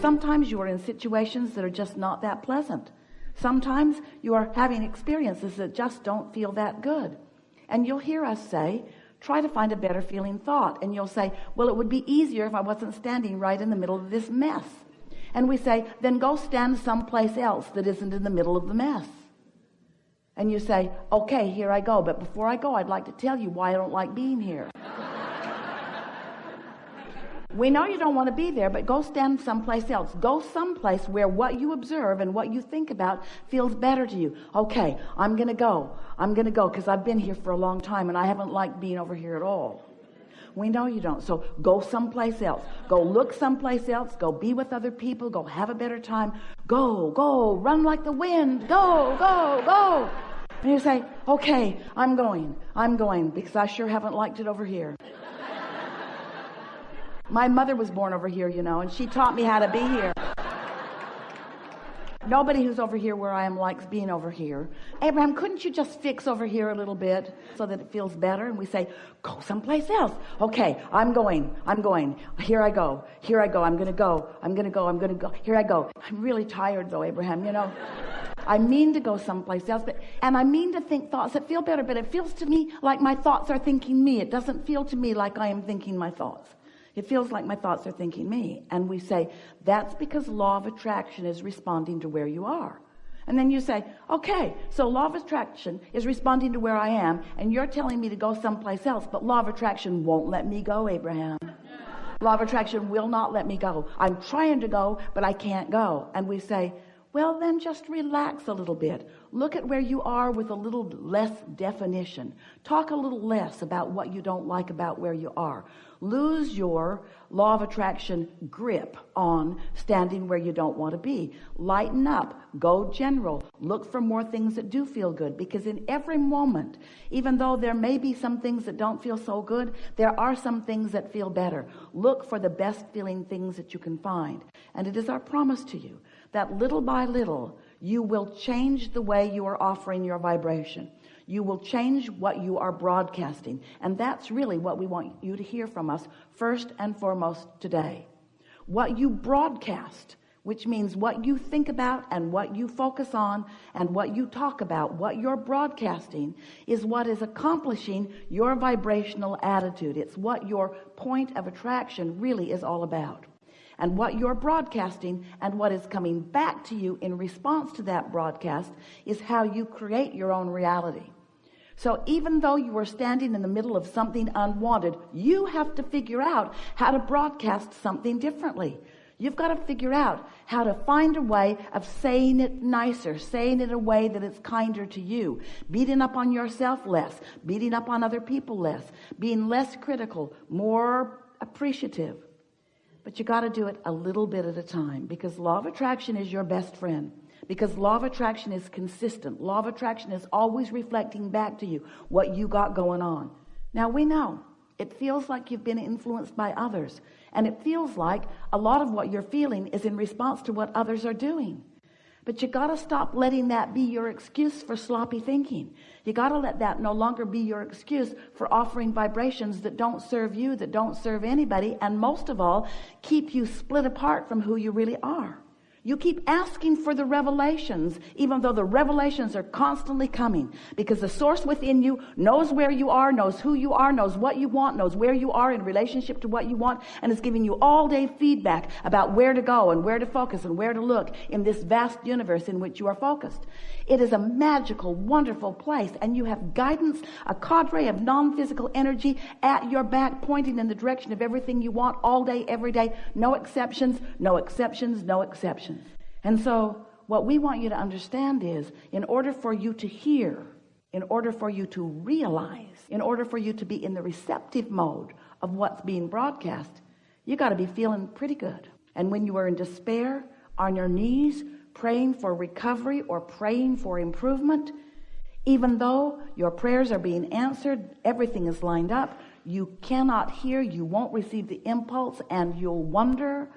Sometimes you are in situations that are just not that pleasant. Sometimes you are having experiences that just don't feel that good. And you'll hear us say, try to find a better feeling thought. And you'll say, well, it would be easier if I wasn't standing right in the middle of this mess. And we say, then go stand someplace else that isn't in the middle of the mess. And you say, okay, here I go. But before I go, I'd like to tell you why I don't like being here. We know you don't want to be there, but go stand someplace else. Go someplace where what you observe and what you think about feels better to you. Okay, I'm going to go. I'm going to go because I've been here for a long time and I haven't liked being over here at all. We know you don't. So go someplace else. Go look someplace else. Go be with other people. Go have a better time. Go, run like the wind. Go. And you say, okay, I'm going because I sure haven't liked it over here. My mother was born over here, and she taught me how to be here. Nobody who's over here where I am likes being over here. Abraham, couldn't you just fix over here a little bit so that it feels better? And we say, go someplace else. Okay, I'm going. Here I go. I'm going to go. Here I go. I'm really tired though, Abraham, I mean to go someplace else, and I mean to think thoughts that feel better, but it feels to me like my thoughts are thinking me. It doesn't feel to me like I am thinking my thoughts. It feels like my thoughts are thinking me. And we say, that's because law of attraction is responding to where you are. And then you say, okay, so law of attraction is responding to where I am, and you're telling me to go someplace else, but law of attraction won't let me go, Abraham. Law of attraction will not let me go. I'm trying to go, but I can't go. And we say, well, then just relax a little bit. Look at where you are with a little less definition. Talk a little less about what you don't like about where you are. Lose your law of attraction grip on standing where you don't want to be. Lighten up. Go general. Look for more things that do feel good, because in every moment, even though there may be some things that don't feel so good, there are some things that feel better. Look for the best feeling things that you can find. And it is our promise to you that little by little, you will change the way you are offering your vibration. You will change what you are broadcasting. And that's really what we want you to hear from us first and foremost today. What you broadcast, which means what you think about and what you focus on and what you talk about, what you're broadcasting, is what is accomplishing your vibrational attitude. It's what your point of attraction really is all about. And what you're broadcasting and what is coming back to you in response to that broadcast is how you create your own reality. So even though you are standing in the middle of something unwanted, you have to figure out how to broadcast something differently. You've got to figure out how to find a way of saying it nicer, saying it in a way that it's kinder to you, beating up on yourself less, beating up on other people less, being less critical, more appreciative. But you got to do it a little bit at a time, because law of attraction is your best friend. Because law of attraction is consistent. Law of attraction is always reflecting back to you what you got going on. Now we know it feels like you've been influenced by others. And it feels like a lot of what you're feeling is in response to what others are doing. But you got to stop letting that be your excuse for sloppy thinking. You got to let that no longer be your excuse for offering vibrations that don't serve you, that don't serve anybody, and most of all, keep you split apart from who you really are. You keep asking for the revelations, even though the revelations are constantly coming, because the source within you knows where you are, knows who you are, knows what you want, knows where you are in relationship to what you want, and is giving you all day feedback about where to go and where to focus and where to look in this vast universe in which you are focused. It is a magical, wonderful place, and you have guidance, a cadre of non-physical energy at your back, pointing in the direction of everything you want all day, every day. No exceptions, no exceptions, no exceptions. And so what we want you to understand is, in order for you to hear, in order for you to realize, in order for you to be in the receptive mode of what's being broadcast, you got to be feeling pretty good. And when you are in despair, on your knees, praying for recovery or praying for improvement, even though your prayers are being answered, everything is lined up, you cannot hear, you won't receive the impulse, and you'll wonder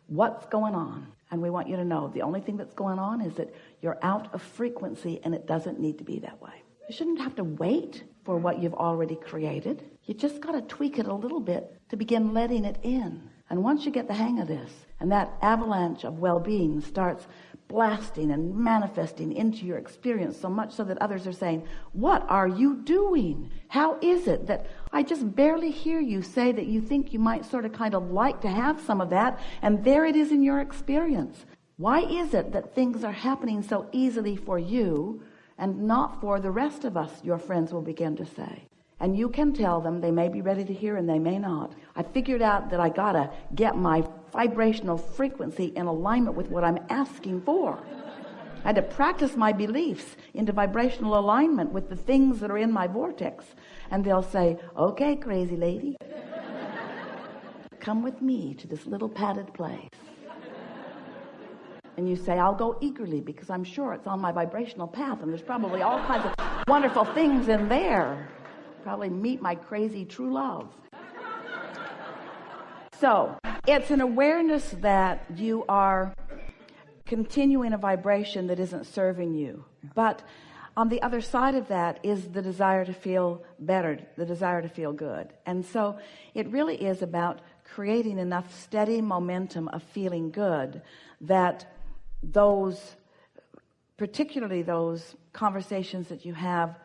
what's going on. And we want you to know the only thing that's going on is that you're out of frequency, and it doesn't need to be that way. You shouldn't have to wait for what you've already created. You just got to tweak it a little bit to begin letting it in. And once you get the hang of this, and that avalanche of well-being starts blasting and manifesting into your experience, so much so that others are saying, what are you doing? How is it that I just barely hear you say that you think you might sort of kind of like to have some of that, and there it is in your experience? Why is it that things are happening so easily for you and not for the rest of us, your friends will begin to say? And you can tell them, they may be ready to hear and they may not. I figured out that I gotta get my vibrational frequency in alignment with what I'm asking for. I had to practice my beliefs into vibrational alignment with the things that are in my vortex. And they'll say, okay, crazy lady, come with me to this little padded place. And you say, I'll go eagerly because I'm sure it's on my vibrational path and there's probably all kinds of wonderful things in there. Probably meet my crazy true love. So it's an awareness that you are continuing a vibration that isn't serving you. But on the other side of that is the desire to feel better, the desire to feel good. And so it really is about creating enough steady momentum of feeling good that those, particularly those conversations that you have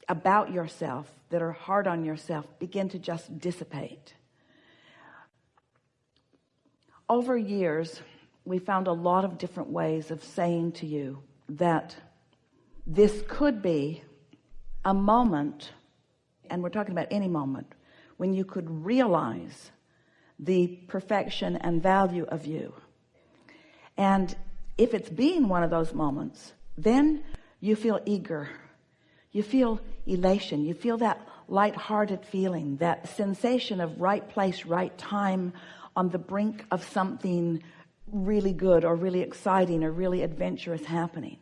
about yourself that are hard on yourself, begin to just dissipate. Over years, we found a lot of different ways of saying to you that this could be a moment, and we're talking about any moment, when you could realize the perfection and value of you. And if it's been one of those moments, then you feel eager. You feel elation. You feel that light-hearted feeling, that sensation of right place, right time, on the brink of something really good or really exciting or really adventurous happening.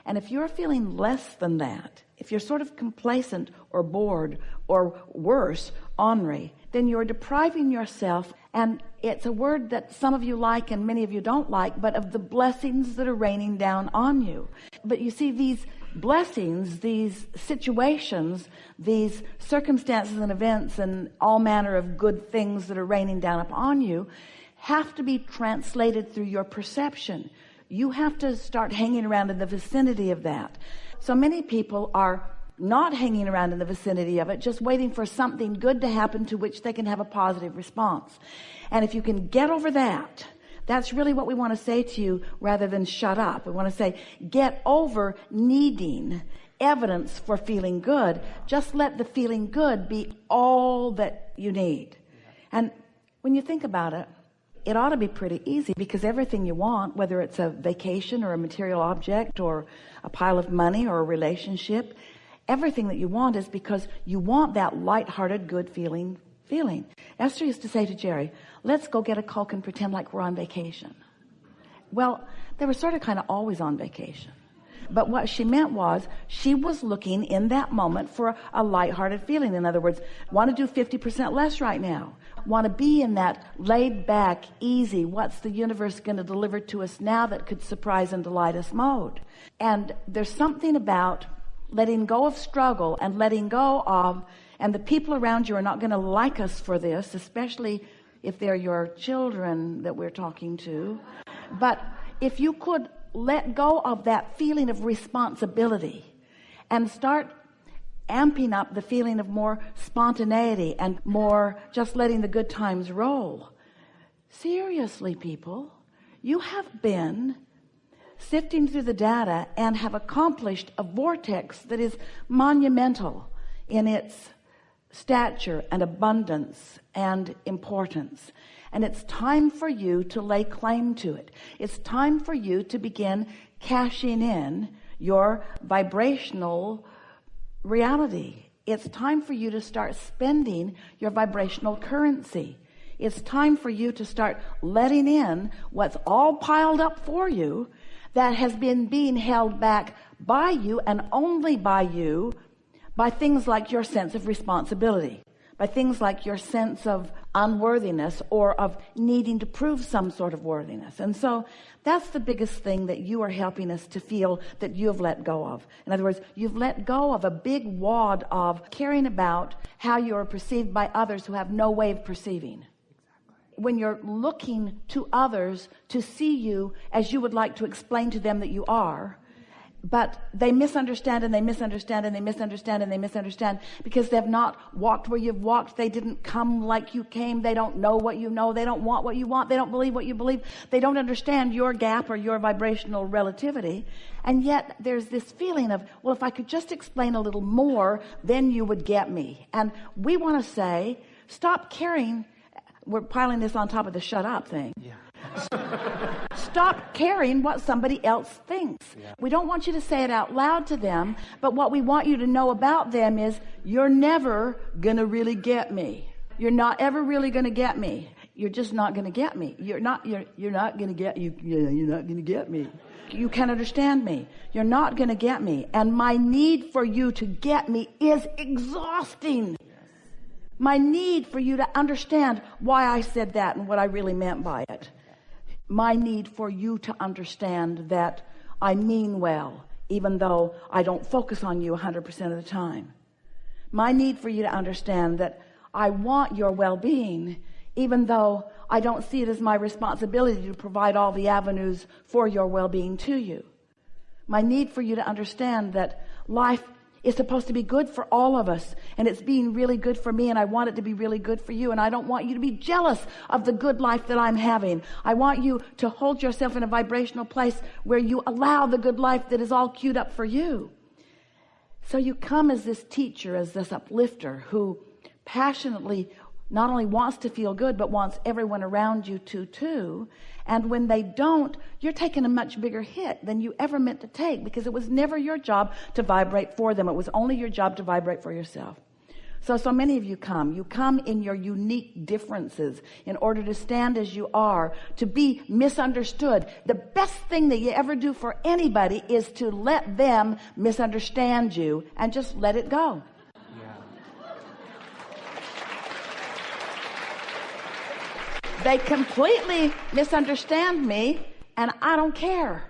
And if you're feeling less than that, if you're sort of complacent or bored or worse, ornery, then you're depriving yourself, and it's a word that some of you like and many of you don't like, but of the blessings that are raining down on you. But you see, these blessings, these situations, these circumstances and events and all manner of good things that are raining down upon you have to be translated through your perception. You have to start hanging around in the vicinity of that. So many people are not hanging around in the vicinity of it, just waiting for something good to happen to which they can have a positive response. And if you can get over that, that's really what we want to say to you rather than shut up. We want to say, get over needing evidence for feeling good. Just let the feeling good be all that you need. And when you think about it, it ought to be pretty easy, because everything you want, whether it's a vacation or a material object or a pile of money or a relationship, everything that you want is because you want that light-hearted, good feeling. Esther used to say to Jerry, let's go get a Coke and pretend like we're on vacation. Well, they were sort of kind of always on vacation. But what she meant was she was looking in that moment for a light-hearted feeling. In other words, want to do 50% less right now. Want to be in that laid-back, easy, what's the universe going to deliver to us now that could surprise and delight us mode. And there's something about letting go of struggle and letting go of, and the people around you are not going to like us for this, especially if they're your children that we're talking to. But if you could let go of that feeling of responsibility and start amping up the feeling of more spontaneity and more just letting the good times roll. Seriously, people, you have been sifting through the data and have accomplished a vortex that is monumental in its stature and abundance and importance. And it's time for you to lay claim to it. It's time for you to begin cashing in your vibrational reality. It's time for you to start spending your vibrational currency. It's time for you to start letting in what's all piled up for you that has been being held back by you and only by you, by things like your sense of responsibility, by things like your sense of unworthiness or of needing to prove some sort of worthiness. And so that's the biggest thing that you are helping us to feel that you have let go of. In other words, you've let go of a big wad of caring about how you are perceived by others who have no way of perceiving. when you're looking to others to see you as you would like to explain to them that you are, but they misunderstand and they misunderstand and they misunderstand and they misunderstand because they've not walked where you've walked. They didn't come like you came. They don't know what you know. They don't want what you want. They don't believe what you believe. They don't understand your gap or your vibrational relativity. And yet there's this feeling of, well, if I could just explain a little more, then you would get me. And we want to say, stop caring. We're piling this on top of the shut up thing. Yeah. Stop caring what somebody else thinks. Yeah. We don't want you to say it out loud to them, but what we want you to know about them is you're never going to really get me. You're not ever really going to get me. You're just not going to get me. You're not going to get you. You're not going to get me. You can't understand me. You're not going to get me. And my need for you to get me is exhausting. My need for you to understand why I said that and what I really meant by it. My need for you to understand that I mean well, even though I don't focus on you 100% of the time. My need for you to understand that I want your well-being, even though I don't see it as my responsibility to provide all the avenues for your well-being to you. My need for you to understand that life is supposed to be good for all of us, and it's being really good for me, and I want it to be really good for you, and I don't want you to be jealous of the good life that I'm having. I want you to hold yourself in a vibrational place where you allow the good life that is all queued up for you. So you come as this teacher, as this uplifter who passionately not only wants to feel good, but wants everyone around you to too. And when they don't, you're taking a much bigger hit than you ever meant to take, because it was never your job to vibrate for them. It was only your job to vibrate for yourself. So many of you come in your unique differences in order to stand as you are, to be misunderstood. The best thing that you ever do for anybody is to let them misunderstand you and just let it go. They completely misunderstand me, and I don't care.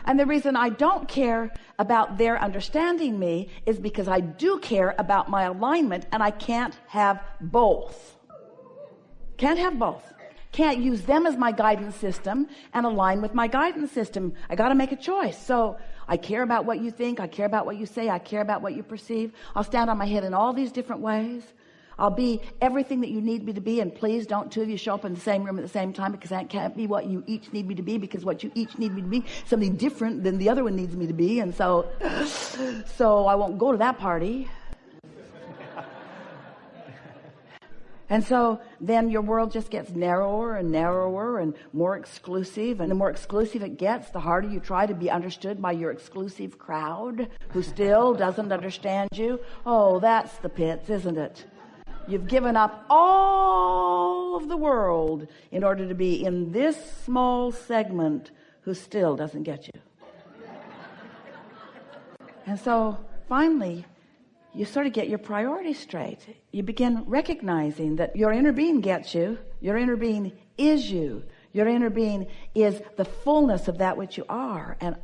And the reason I don't care about their understanding me is because I do care about my alignment, and I can't have both. Can't have both. Can't use them as my guidance system and align with my guidance system. I got to make a choice. So I care about what you think. I care about what you say. I care about what you perceive. I'll stand on my head in all these different ways. I'll be everything that you need me to be, and please don't two of you show up in the same room at the same time, because that can't be what you each need me to be, because what you each need me to be is something different than the other one needs me to be. And so I won't go to that party. And so then your world just gets narrower and narrower and more exclusive. And the more exclusive it gets, the harder you try to be understood by your exclusive crowd who still doesn't understand you. Oh, that's the pits, isn't it? You've given up all of the world in order to be in this small segment who still doesn't get you. And so finally, you sort of get your priorities straight. You begin recognizing that your inner being gets you. Your inner being is you. Your inner being is the fullness of that which you are. And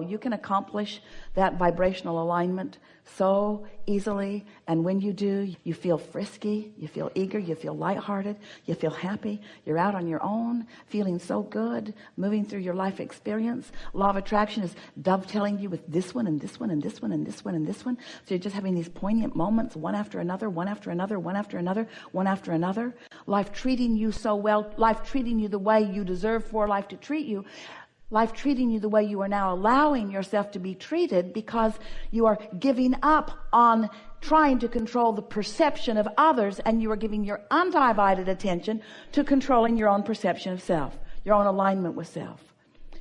you can accomplish that vibrational alignment so easily. And when you do, you feel frisky, you feel eager, you feel lighthearted, you feel happy. You're out on your own, feeling so good, moving through your life experience. Law of attraction is dovetailing you with this one and this one and this one and this one and this one. So you're just having these poignant moments, one after another, one after another, one after another, one after another. Life treating you so well, life treating you the way you deserve for life to treat you. Life treating you the way you are now allowing yourself to be treated, because you are giving up on trying to control the perception of others, and you are giving your undivided attention to controlling your own perception of self, your own alignment with self.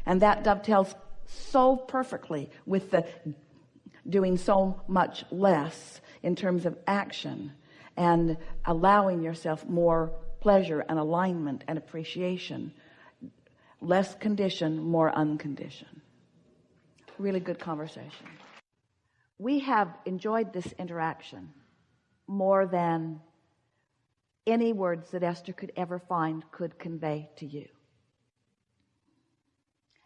And that dovetails so perfectly with the doing so much less in terms of action and allowing yourself more pleasure and alignment and appreciation. Less condition, more unconditioned. Really good conversation. We have enjoyed this interaction more than any words that Esther could ever find could convey to you.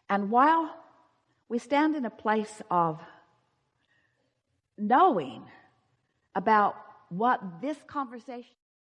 And while we stand in a place of knowing about what this conversation